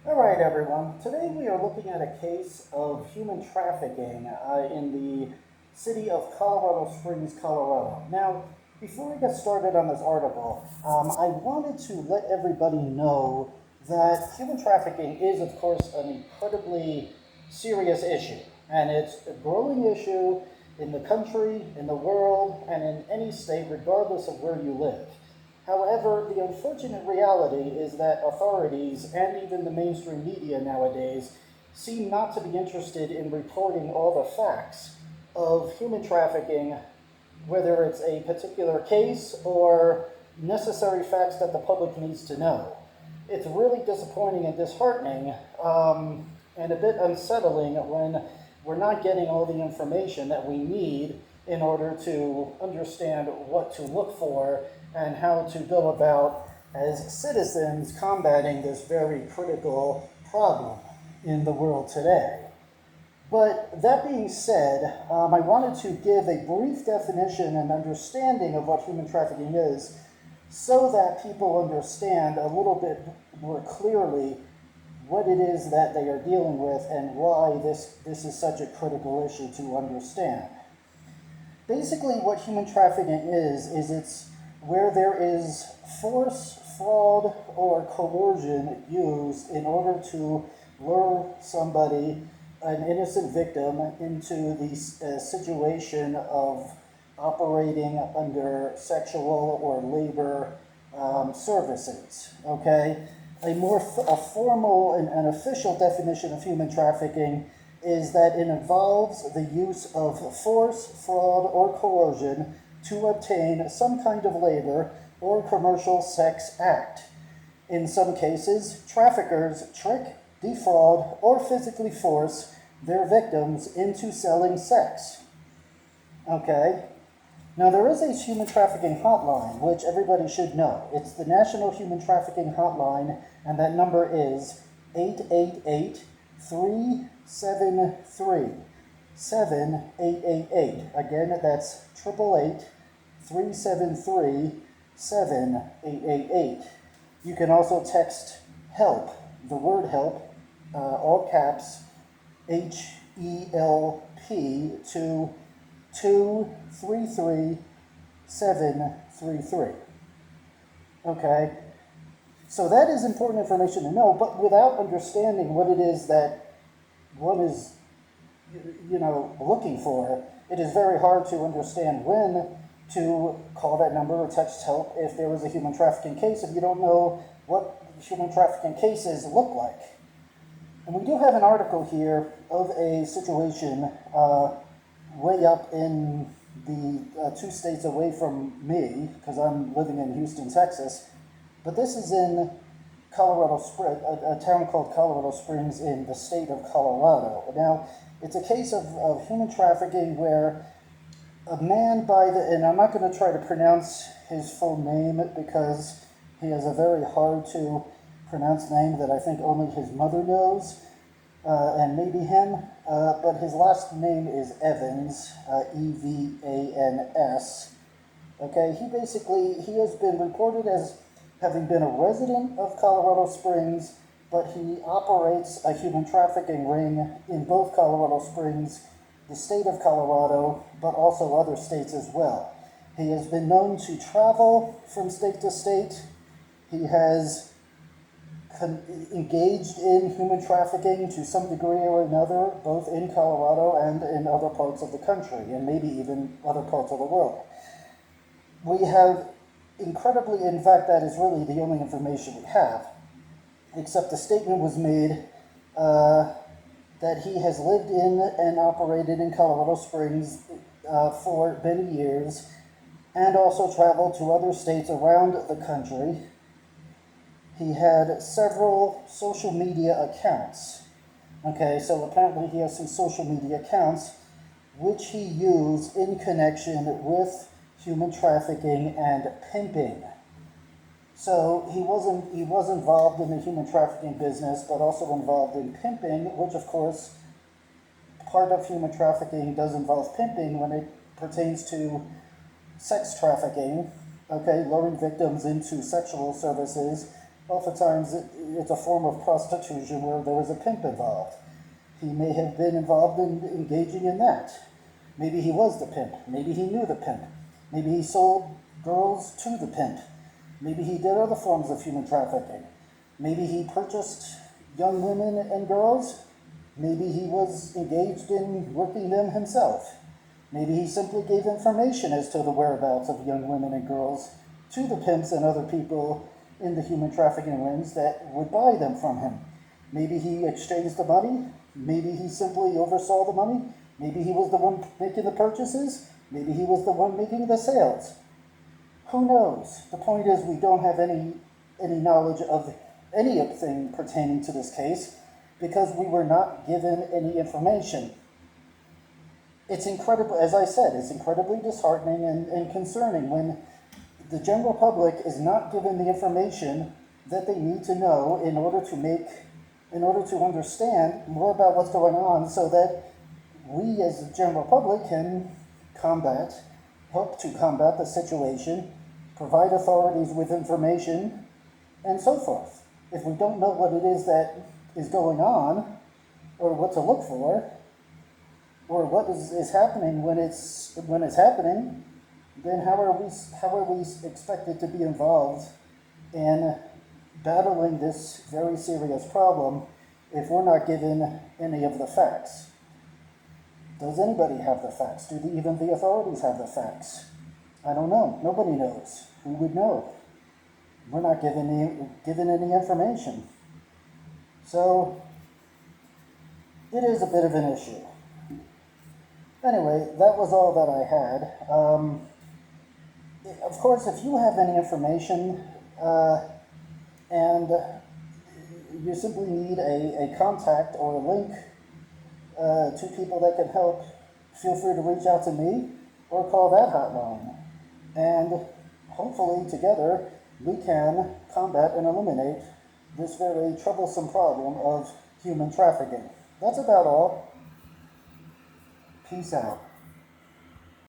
All right, everyone. Today we are looking at a case of human trafficking in the city of Colorado Springs, Colorado. Now, before we get started on this article, I wanted to let everybody know that human trafficking is, of course, an incredibly serious issue, and it's a growing issue in the country, in the world, and in any state, regardless of where you live. However, the unfortunate reality is that authorities and even the mainstream media nowadays seem not to be interested in reporting all the facts of human trafficking, whether it's a particular case or necessary facts that the public needs to know. It's really disappointing and disheartening and a bit unsettling when we're not getting all the information that we need in order to understand what to look for and how to go about as citizens combating this very critical problem in the world today. But that being said, I wanted to give a brief definition and understanding of what human trafficking is so that people understand a little bit more clearly what it is that they are dealing with and why this is such a critical issue to understand. Basically, what human trafficking is it's where there is force, fraud, or coercion used in order to lure somebody, an innocent victim, into the situation of operating under sexual or labor services. Okay, a formal and an official definition of human trafficking is that it involves the use of force, fraud, or coercion to obtain some kind of labor or commercial sex act. In some cases, traffickers trick, defraud, or physically force their victims into selling sex. Okay? Now, there is a human trafficking hotline, which everybody should know. It's the National Human Trafficking Hotline, and that number is 888 373 7888. Again, that's 888 373 7888. You can also text HELP, the word HELP, all caps, HELP, to 233733. Okay? So that is important information to know, but without understanding what it is that one is, looking for, it is very hard to understand when to call that number or text help if there was a human trafficking case if you don't know what human trafficking cases look like. And we do have an article here of a situation way up in the 2 states away from me, because I'm living in Houston, Texas. But this is in Colorado Springs, a town called Colorado Springs in the state of Colorado. Now, it's a case of human trafficking where a man and I'm not going to try to pronounce his full name because he has a very hard to pronounce name that I think only his mother knows, and maybe him, but his last name is Evans, Evans. Okay, he has been reported as having been a resident of Colorado Springs, but he operates a human trafficking ring in both Colorado Springs, the state of Colorado, but also other states as well. He has been known to travel from state to state. He has engaged in human trafficking to some degree or another, both in Colorado and in other parts of the country, and maybe even other parts of the world. We have in fact, that is really the only information we have, except the statement was made that he has lived in and operated in Colorado Springs for many years, and also traveled to other states around the country. He had several social media accounts. Okay, so apparently he has some social media accounts which he used in connection with human trafficking and pimping. So he was involved in the human trafficking business, but also involved in pimping, which of course, part of human trafficking does involve pimping when it pertains to sex trafficking, okay, luring victims into sexual services Oftentimes, it's a form of prostitution where there is a pimp involved. He may have been involved in engaging in that. Maybe he was the pimp. Maybe he knew the pimp. Maybe he sold girls to the pimp. Maybe he did other forms of human trafficking. Maybe he purchased young women and girls. Maybe he was engaged in working them himself. Maybe he simply gave information as to the whereabouts of young women and girls to the pimps and other people in the human trafficking rings that would buy them from him. Maybe he exchanged the money. Maybe he simply oversaw the money. Maybe he was the one making the purchases. Maybe he was the one making the sales. Who knows? The point is, we don't have any knowledge of anything pertaining to this case because we were not given any information. It's incredible, as I said, it's incredibly disheartening and concerning when the general public is not given the information that they need to know in order to understand more about what's going on, so that we as the general public can help to combat the situation, provide authorities with information, and so forth. If we don't know what it is that is going on, or what to look for, or what is happening when it's happening, then how are we expected to be involved in battling this very serious problem if we're not given any of the facts? Does anybody have the facts? Do even the authorities have the facts? I don't know. Nobody knows. Who would know? We're not given any information. So it is a bit of an issue. Anyway, that was all that I had. Of course, if you have any information and you simply need a contact or a link to people that can help, feel free to reach out to me or call that hotline. And hopefully together we can combat and eliminate this very troublesome problem of human trafficking. That's about all. Peace out.